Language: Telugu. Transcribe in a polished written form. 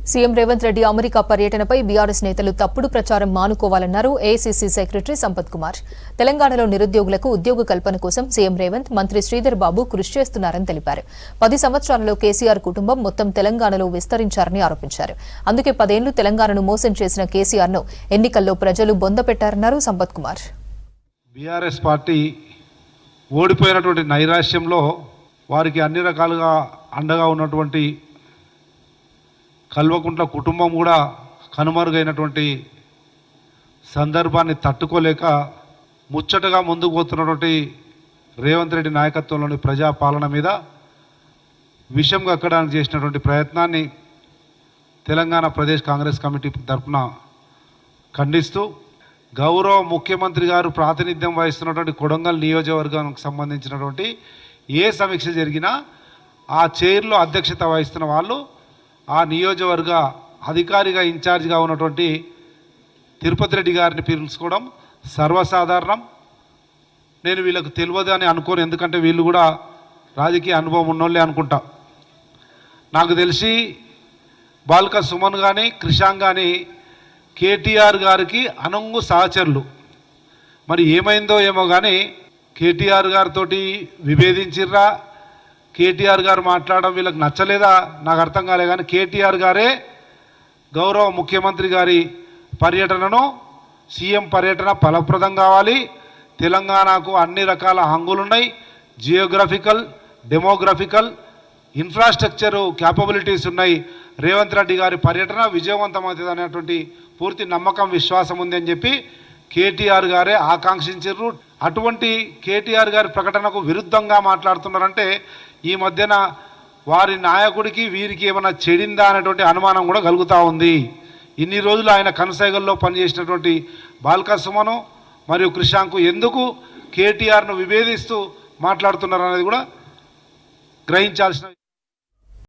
సీఎం రేవంత్ రెడ్డి అమెరికా పర్యటనపై బీఆర్ఎస్ నేతలు తప్పుడు ప్రచారం మానుకోవాలన్నారు ఏఐసీసీ సెక్రటరీ సంపత్ కుమార్. తెలంగాణలో నిరుద్యోగులకు ఉద్యోగ కల్పన కోసం సీఎం రేవంత్, మంత్రి శ్రీధర్ బాబు కృషి చేస్తున్నారని తెలిపారు. 10 సంవత్సరాలలో కేసీఆర్ కుటుంబం మొత్తం తెలంగాణలో విస్తరించారని ఆరోపించారు. అందుకే 10 ఏళ్లు తెలంగాణను మోసం చేసిన కేసీఆర్ను ఎన్నికల్లో ప్రజలు బొందపెట్టారన్నారు సంపత్ కుమార్. బీఆర్ఎస్ పార్టీ ఓడిపోయినటువంటి నైరాశ్యంలో వారికి అన్ని రకాలుగా అండగా ఉన్నటువంటి కల్వకుంట్ల కుటుంబం కూడా కనుమరుగైనటువంటి సందర్భాన్ని తట్టుకోలేక ముచ్చటగా ముందుకు పోతున్నటువంటి రేవంత్ రెడ్డి నాయకత్వంలోని ప్రజాపాలన మీద విషం కక్కడానికి చేసినటువంటి ప్రయత్నాన్ని తెలంగాణ ప్రదేశ్ కాంగ్రెస్ కమిటీ తరఫున ఖండిస్తూ, గౌరవ ముఖ్యమంత్రి గారు ప్రాతినిధ్యం వహిస్తున్నటువంటి కొడంగల్ నియోజకవర్గానికి సంబంధించినటువంటి ఏ సమీక్ష జరిగినా ఆ చైర్లో అధ్యక్షత వహిస్తున్న వాళ్ళు ఆ నియోజకవర్గ అధికారిగా ఇన్ఛార్జిగా ఉన్నటువంటి తిరుపతి రెడ్డి గారిని పిలుచుకోవడం సర్వసాధారణం. నేను వీళ్ళకు తెలియదు అని అనుకోను, ఎందుకంటే వీళ్ళు కూడా రాజకీయ అనుభవం ఉన్నోళ్ళే అనుకుంటా. నాకు తెలిసి బాల్క సుమన్ కానీ క్రిషాంగ్ కానీ కేటీఆర్ గారికి అనంగు సహచరులు. మరి ఏమైందో ఏమో కానీ కేటీఆర్ గారితో విభేదించిర్రా, కేటీఆర్ గారు మాట్లాడడం వీళ్ళకి నచ్చలేదా నాకు అర్థం కాలే. కానీ కేటీఆర్ గారే గౌరవ ముఖ్యమంత్రి గారి పర్యటనను, సీఎం పర్యటన ఫలప్రదం కావాలి, తెలంగాణకు అన్ని రకాల హంగులున్నాయి, జియోగ్రఫికల్, డెమోగ్రఫికల్, ఇన్ఫ్రాస్ట్రక్చరు క్యాపబిలిటీస్ ఉన్నాయి, రేవంత్ రెడ్డి గారి పర్యటన విజయవంతమవుతుంది అనేటువంటి పూర్తి నమ్మకం, విశ్వాసం ఉంది అని చెప్పి కేటీఆర్ గారే ఆకాంక్షించారు. అటువంటి కేటీఆర్ గారి ప్రకటనకు విరుద్ధంగా మాట్లాడుతున్నారంటే ఈ మధ్యన వారి నాయకుడికి వీరికి ఏమైనా చెడిందా అనేటువంటి అనుమానం కూడా కలుగుతూ ఉంది. ఇన్ని రోజులు ఆయన కనసైగల్లో పనిచేసినటువంటి బాల్క సుమను మరియు క్రిషాంకు ఎందుకు కేటీఆర్ను విభేదిస్తూ మాట్లాడుతున్నారు అనేది కూడా గ్రహించాల్సిన